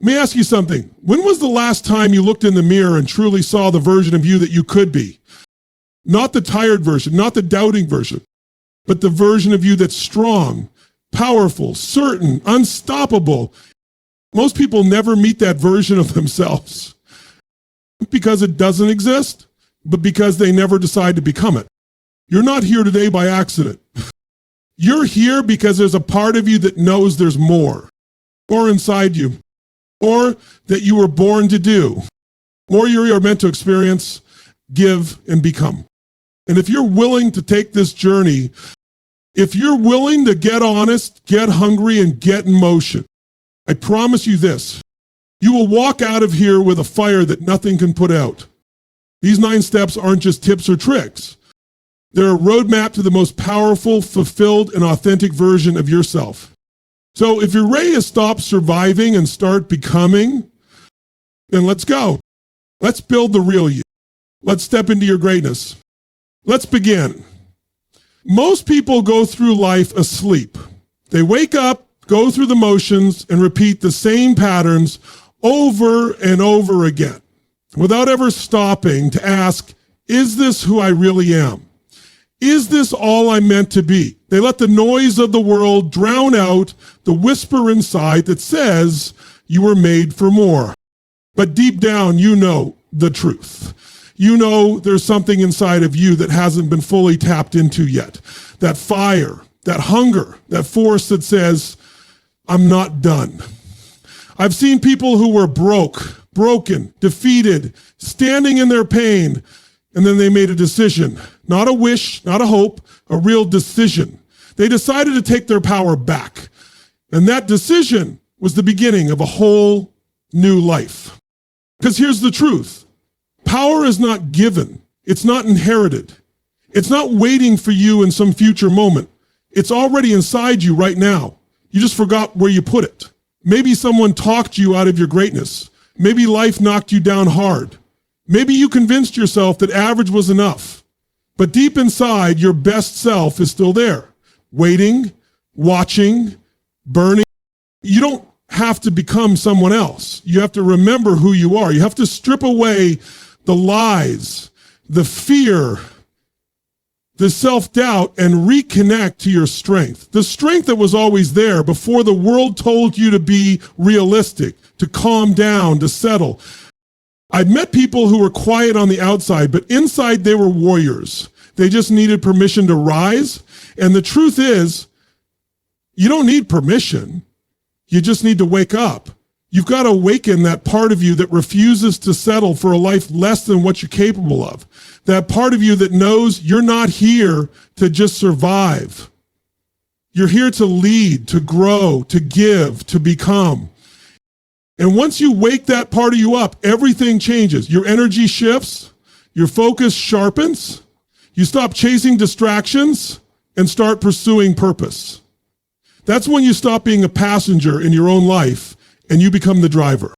Let me ask you something. When was the last time you looked in the mirror and truly saw the version of you that you could be? Not the tired version, not the doubting version, but the version of you that's strong, powerful, certain, unstoppable. Most people never meet that version of themselves because it doesn't exist, but because they never decide to become it. You're not here today by accident. You're here because there's a part of you that knows there's more, or inside you, or that you were born to do, or you're meant to experience, give, and become. And if you're willing to take this journey, if you're willing to get honest, get hungry, and get in motion, I promise you this, you will walk out of here with a fire that nothing can put out. These 9 steps aren't just tips or tricks. They're a roadmap to the most powerful, fulfilled, and authentic version of yourself. So if you're ready to stop surviving and start becoming, then let's go. Let's build the real you. Let's step into your greatness. Let's begin. Most people go through life asleep. They wake up, go through the motions, and repeat the same patterns over and over again, without ever stopping to ask, is this who I really am? Is this all I'm meant to be? They let the noise of the world drown out the whisper inside that says you were made for more. But deep down, you know the truth. You know there's something inside of you that hasn't been fully tapped into yet. That fire, that hunger, that force that says, I'm not done. I've seen people who were broken, defeated, standing in their pain, and then they made a decision. Not a wish, not a hope, a real decision. They decided to take their power back. And that decision was the beginning of a whole new life. Because here's the truth. Power is not given. It's not inherited. It's not waiting for you in some future moment. It's already inside you right now. You just forgot where you put it. Maybe someone talked you out of your greatness. Maybe life knocked you down hard. Maybe you convinced yourself that average was enough. But deep inside, your best self is still there, waiting, watching, burning. You don't have to become someone else. You have to remember who you are. You have to strip away the lies, the fear, the self-doubt, and reconnect to your strength. The strength that was always there before the world told you to be realistic, to calm down, to settle. I've met people who were quiet on the outside, but inside they were warriors. They just needed permission to rise. And the truth is, you don't need permission. You just need to wake up. You've got to awaken that part of you that refuses to settle for a life less than what you're capable of. That part of you that knows you're not here to just survive. You're here to lead, to grow, to give, to become. And once you wake that part of you up, everything changes. Your energy shifts, your focus sharpens, you stop chasing distractions and start pursuing purpose. That's when you stop being a passenger in your own life and you become the driver.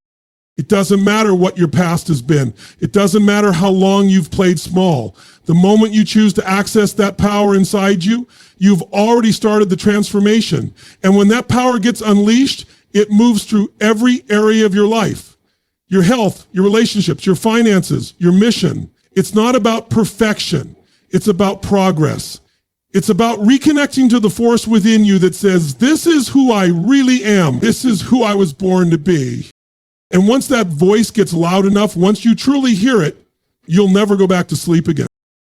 It doesn't matter what your past has been. It doesn't matter how long you've played small. The moment you choose to access that power inside you, you've already started the transformation. And when that power gets unleashed, it moves through every area of your life, your health, your relationships, your finances, your mission. It's not about perfection. It's about progress. It's about reconnecting to the force within you that says, this is who I really am. This is who I was born to be. And once that voice gets loud enough, once you truly hear it, you'll never go back to sleep again.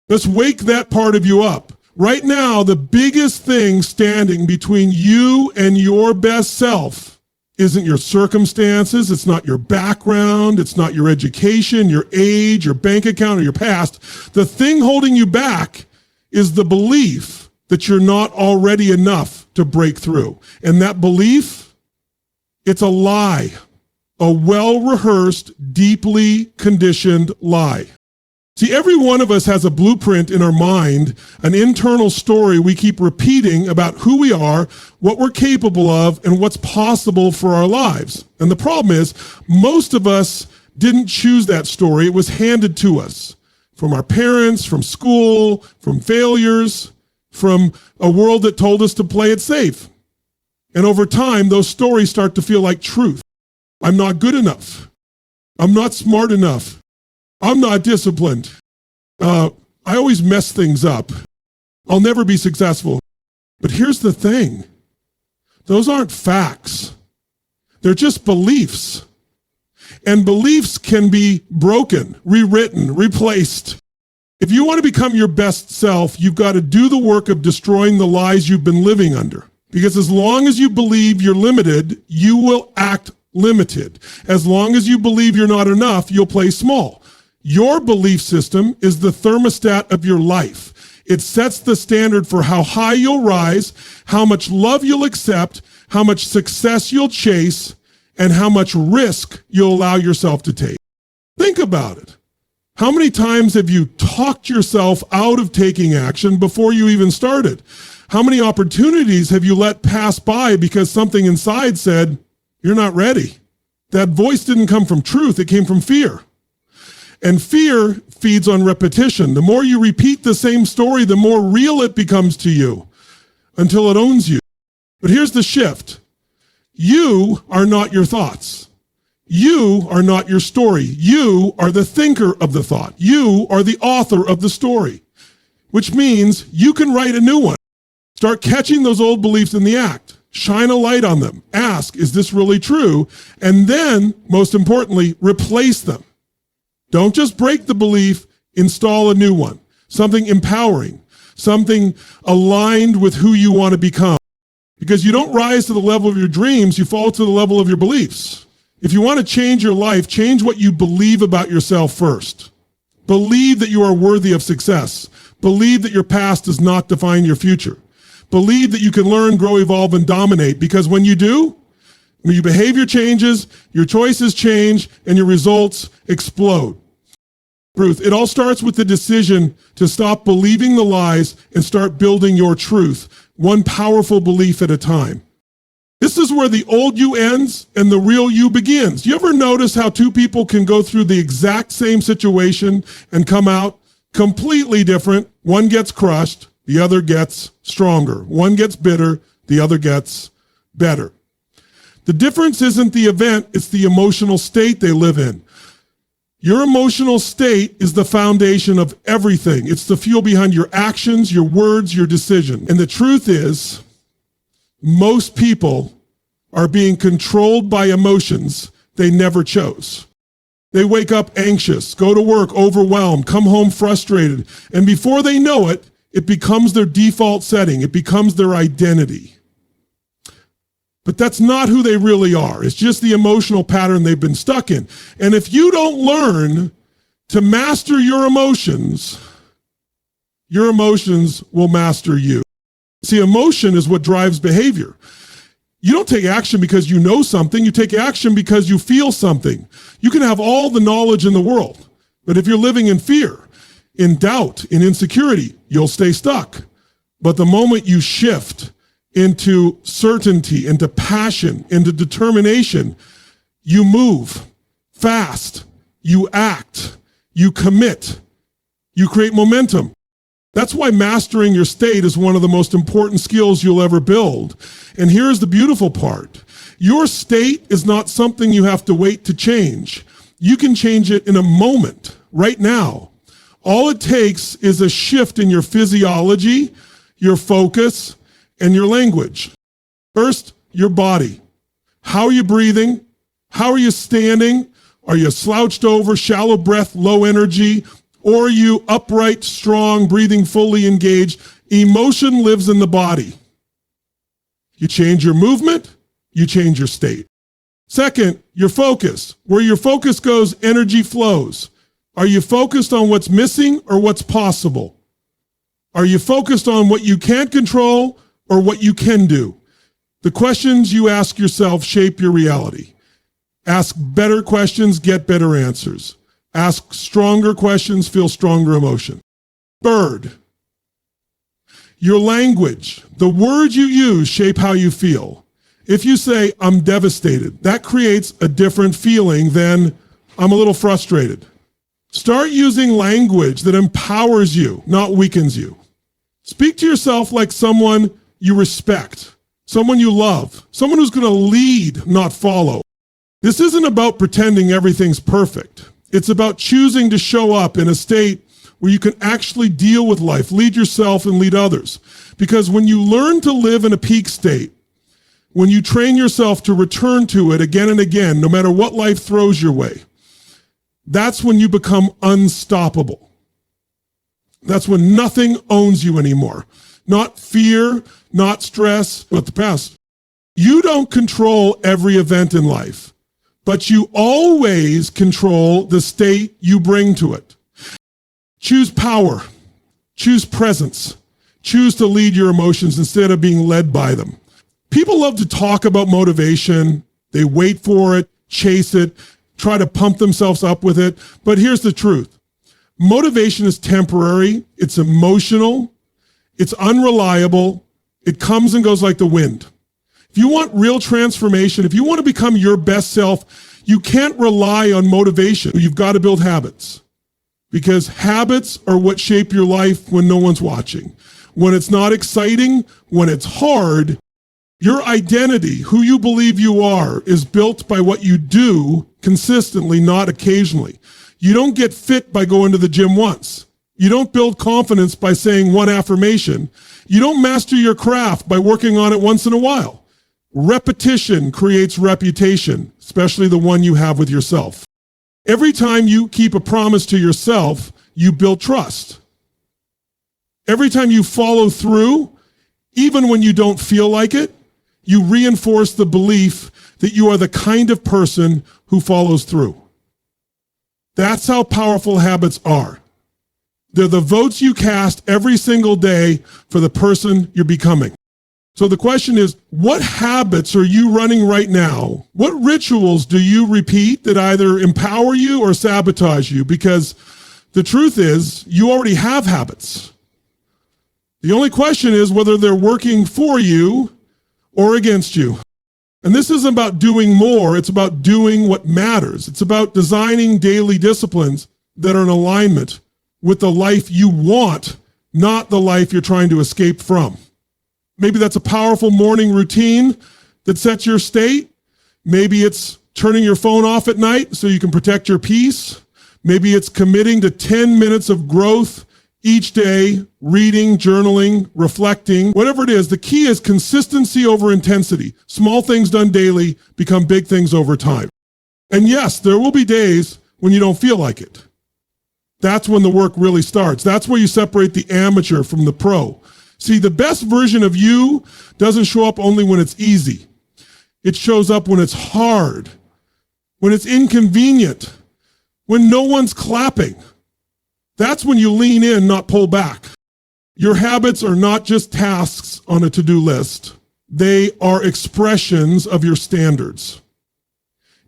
Let's wake that part of you up. Right now, the biggest thing standing between you and your best self isn't your circumstances, it's not your background, it's not your education, your age, your bank account, or your past. The thing holding you back is the belief that you're not already enough to break through. And that belief, it's a lie, a well-rehearsed, deeply conditioned lie. See, every one of us has a blueprint in our mind, an internal story we keep repeating about who we are, what we're capable of, and what's possible for our lives. And the problem is, most of us didn't choose that story. It was handed to us from our parents, from school, from failures, from a world that told us to play it safe. And over time, those stories start to feel like truth. I'm not good enough. I'm not smart enough. I'm not disciplined. I always mess things up. I'll never be successful. But here's the thing. Those aren't facts. They're just beliefs. And beliefs can be broken, rewritten, replaced. If you want to become your best self, you've got to do the work of destroying the lies you've been living under. Because as long as you believe you're limited, you will act limited. As long as you believe you're not enough, you'll play small. Your belief system is the thermostat of your life. It sets the standard for how high you'll rise, how much love you'll accept, how much success you'll chase, and how much risk you'll allow yourself to take. Think about it. How many times have you talked yourself out of taking action before you even started? How many opportunities have you let pass by because something inside said, you're not ready? That voice didn't come from truth, it came from fear. And fear feeds on repetition. The more you repeat the same story, the more real it becomes to you until it owns you. But here's the shift. You are not your thoughts. You are not your story. You are the thinker of the thought. You are the author of the story, which means you can write a new one. Start catching those old beliefs in the act. Shine a light on them. Ask, is this really true? And then, most importantly, replace them. Don't just break the belief, install a new one. Something empowering, something aligned with who you want to become. Because you don't rise to the level of your dreams, you fall to the level of your beliefs. If you want to change your life, change what you believe about yourself first. Believe that you are worthy of success. Believe that your past does not define your future. Believe that you can learn, grow, evolve, and dominate, because when you do, when your behavior changes, your choices change, and your results explode. Truth. It all starts with the decision to stop believing the lies and start building your truth, one powerful belief at a time. This is where the old you ends and the real you begins. You ever notice how two people can go through the exact same situation and come out completely different? One gets crushed, the other gets stronger. One gets bitter, the other gets better. The difference isn't the event, it's the emotional state they live in. Your emotional state is the foundation of everything. It's the fuel behind your actions, your words, your decision. And the truth is, most people are being controlled by emotions they never chose. They wake up anxious, go to work overwhelmed, come home frustrated, and before they know it, it becomes their default setting. It becomes their identity. But that's not who they really are. It's just the emotional pattern they've been stuck in. And if you don't learn to master your emotions will master you. See, emotion is what drives behavior. You don't take action because you know something. You take action because you feel something. You can have all the knowledge in the world, but if you're living in fear, in doubt, in insecurity, you'll stay stuck. But the moment you shift into certainty, into passion, into determination, you move fast, you act, you commit, you create momentum. That's why mastering your state is one of the most important skills you'll ever build. And here's the beautiful part. Your state is not something you have to wait to change. You can change it in a moment, right now. All it takes is a shift in your physiology, your focus, and your language. First, your body. How are you breathing? How are you standing? Are you slouched over, shallow breath, low energy? Or are you upright, strong, breathing fully engaged? Emotion lives in the body. You change your movement, you change your state. Second, your focus. Where your focus goes, energy flows. Are you focused on what's missing or what's possible? Are you focused on what you can't control or what you can do? The questions you ask yourself shape your reality. Ask better questions, get better answers. Ask stronger questions, feel stronger emotion. Third, your language. The words you use shape how you feel. If you say, I'm devastated, that creates a different feeling than I'm a little frustrated. Start using language that empowers you, not weakens you. Speak to yourself like someone you respect, someone you love, someone who's going to lead, not follow. This isn't about pretending everything's perfect. It's about choosing to show up in a state where you can actually deal with life, lead yourself and lead others. Because when you learn to live in a peak state, when you train yourself to return to it again and again, no matter what life throws your way, that's when you become unstoppable. That's when nothing owns you anymore. Not fear, not stress, but the past. You don't control every event in life, but you always control the state you bring to it. Choose power, choose presence, choose to lead your emotions instead of being led by them. People love to talk about motivation. They wait for it, chase it, try to pump themselves up with it. But here's the truth. Motivation is temporary. It's emotional. It's unreliable. It comes and goes like the wind. If you want real transformation, if you want to become your best self, you can't rely on motivation. You've got to build habits, because habits are what shape your life when no one's watching. When it's not exciting, when it's hard, your identity, who you believe you are, is built by what you do consistently, not occasionally. You don't get fit by going to the gym once. You don't build confidence by saying one affirmation. You don't master your craft by working on it once in a while. Repetition creates reputation, especially the one you have with yourself. Every time you keep a promise to yourself, you build trust. Every time you follow through, even when you don't feel like it, you reinforce the belief that you are the kind of person who follows through. That's how powerful habits are. They're the votes you cast every single day for the person you're becoming. So the question is, what habits are you running right now? What rituals do you repeat that either empower you or sabotage you? Because the truth is, you already have habits. The only question is whether they're working for you or against you. And this isn't about doing more, it's about doing what matters. It's about designing daily disciplines that are in alignment with the life you want, not the life you're trying to escape from. Maybe that's a powerful morning routine that sets your state. Maybe it's turning your phone off at night so you can protect your peace. Maybe it's committing to 10 minutes of growth each day, reading, journaling, reflecting, whatever it is. The key is consistency over intensity. Small things done daily become big things over time. And yes, there will be days when you don't feel like it. That's when the work really starts. That's where you separate the amateur from the pro. See, the best version of you doesn't show up only when it's easy. It shows up when it's hard, when it's inconvenient, when no one's clapping. That's when you lean in, not pull back. Your habits are not just tasks on a to-do list. They are expressions of your standards.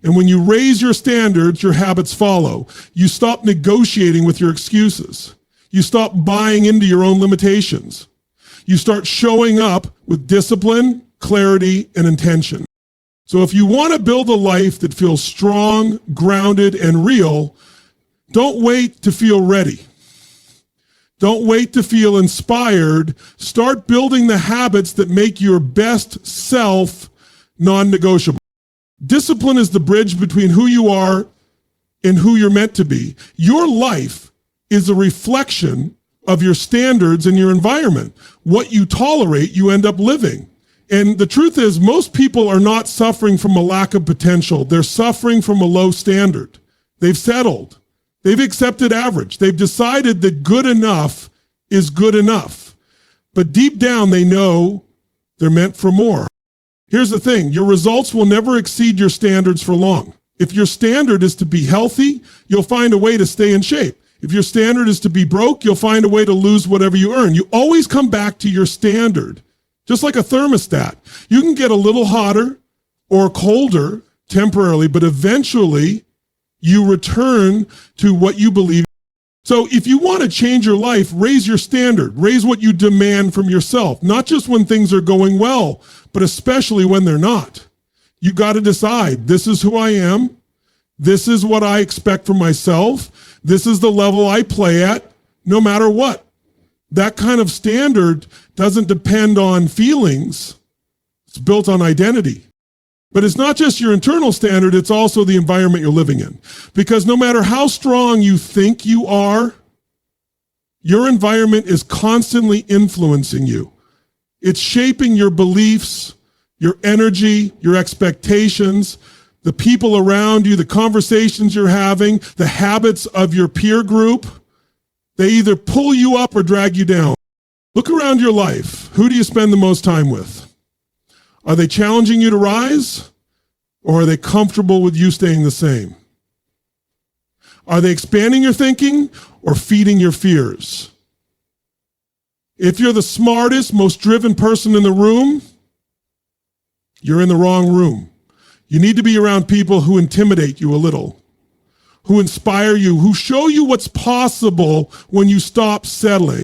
And when you raise your standards, your habits follow. You stop negotiating with your excuses. You stop buying into your own limitations. You start showing up with discipline, clarity, and intention. So if you want to build a life that feels strong, grounded, and real, don't wait to feel ready. Don't wait to feel inspired. Start building the habits that make your best self non-negotiable. Discipline is the bridge between who you are and who you're meant to be. Your life is a reflection of your standards and your environment. What you tolerate, you end up living. And the truth is, most people are not suffering from a lack of potential. They're suffering from a low standard. They've settled. They've accepted average. They've decided that good enough is good enough. But deep down, they know they're meant for more. Here's the thing. Your results will never exceed your standards for long. If your standard is to be healthy, you'll find a way to stay in shape. If your standard is to be broke, you'll find a way to lose whatever you earn. You always come back to your standard, just like a thermostat. You can get a little hotter or colder temporarily, but eventually you return to what you believe. So if you want to change your life, raise your standard, raise what you demand from yourself, not just when things are going well, but especially when they're not. You got to decide, this is who I am. This is what I expect from myself. This is the level I play at, no matter what. That kind of standard doesn't depend on feelings. It's built on identity. But it's not just your internal standard, it's also the environment you're living in. Because no matter how strong you think you are, your environment is constantly influencing you. It's shaping your beliefs, your energy, your expectations, the people around you, the conversations you're having, the habits of your peer group. They either pull you up or drag you down. Look around your life. Who do you spend the most time with? Are they challenging you to rise, or are they comfortable with you staying the same? Are they expanding your thinking or feeding your fears? If you're the smartest, most driven person in the room, you're in the wrong room. You need to be around people who intimidate you a little, who inspire you, who show you what's possible when you stop settling.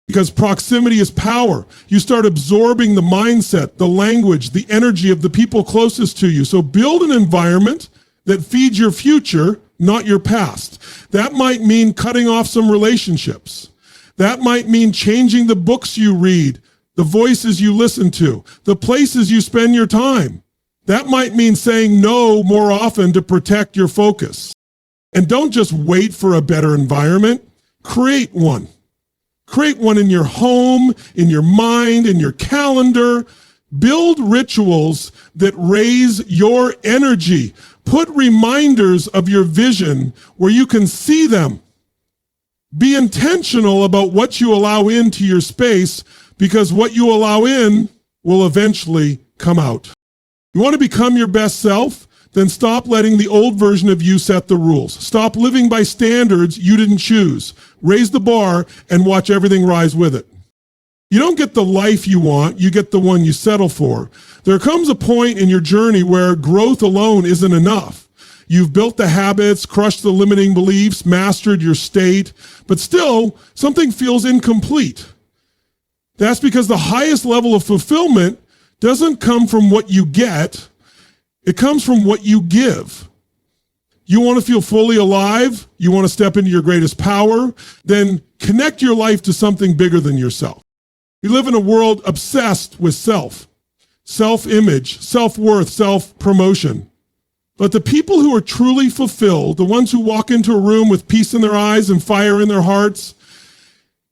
Because proximity is power. You start absorbing the mindset, the language, the energy of the people closest to you. So build an environment that feeds your future, not your past. That might mean cutting off some relationships. That might mean changing the books you read, the voices you listen to, the places you spend your time. That might mean saying no more often to protect your focus. And don't just wait for a better environment. Create one. Create one in your home, in your mind, in your calendar. Build rituals that raise your energy. Put reminders of your vision where you can see them. Be intentional about what you allow into your space, because what you allow in will eventually come out. You want to become your best self? Then stop letting the old version of you set the rules. Stop living by standards you didn't choose. Raise the bar and watch everything rise with it. You don't get the life you want, you get the one you settle for. There comes a point in your journey where growth alone isn't enough. You've built the habits, crushed the limiting beliefs, mastered your state, but still something feels incomplete. That's because the highest level of fulfillment doesn't come from what you get. It comes from what you give. You want to feel fully alive? You want to step into your greatest power? Then connect your life to something bigger than yourself. We live in a world obsessed with self-image, self-worth, self-promotion. But the people who are truly fulfilled, the ones who walk into a room with peace in their eyes and fire in their hearts,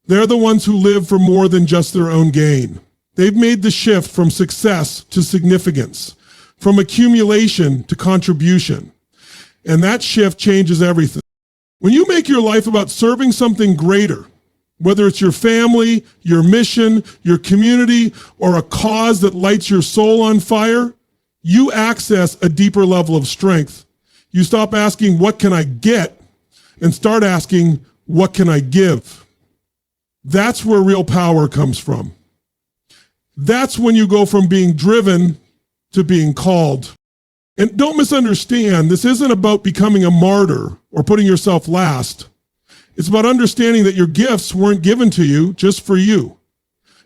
they're the ones who live for more than just their own gain. They've made the shift from success to significance, from accumulation to contribution. And that shift changes everything. When you make your life about serving something greater, whether it's your family, your mission, your community, or a cause that lights your soul on fire, you access a deeper level of strength. You stop asking, what can I get? And start asking, what can I give? That's where real power comes from. That's when you go from being driven to being called. And don't misunderstand, this isn't about becoming a martyr or putting yourself last. It's about understanding that your gifts weren't given to you just for you.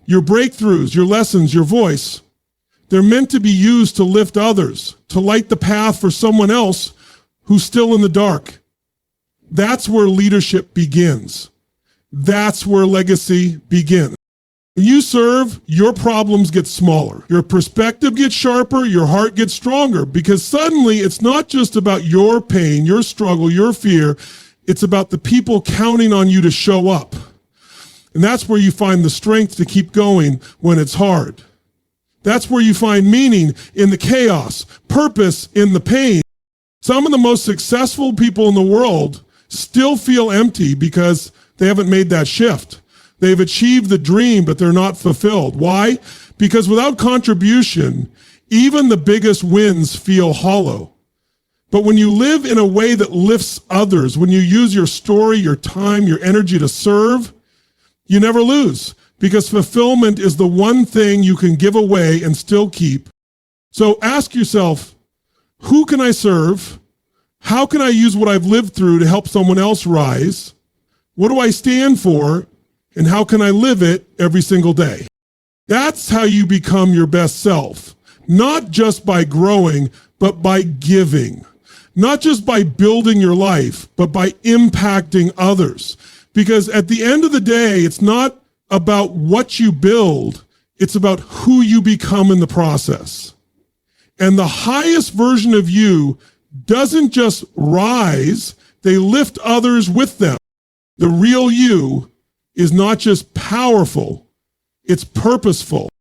Your breakthroughs, your lessons, your voice, they're meant to be used to lift others, to light the path for someone else who's still in the dark. That's where leadership begins. That's where legacy begins. When you serve, your problems get smaller. Your perspective gets sharper, your heart gets stronger, because suddenly it's not just about your pain, your struggle, your fear. It's about the people counting on you to show up. And that's where you find the strength to keep going when it's hard. That's where you find meaning in the chaos, purpose in the pain. Some of the most successful people in the world still feel empty because they haven't made that shift. They've achieved the dream, but they're not fulfilled. Why? Because without contribution, even the biggest wins feel hollow. But when you live in a way that lifts others, when you use your story, your time, your energy to serve, you never lose, because fulfillment is the one thing you can give away and still keep. So ask yourself, who can I serve? How can I use what I've lived through to help someone else rise? What do I stand for? And how can I live it every single day? That's how you become your best self, not just by growing, but by giving. Not just by building your life, but by impacting others. Because at the end of the day, it's not about what you build, it's about who you become in the process. And the highest version of you doesn't just rise, they lift others with them. The real you is not just powerful, it's purposeful.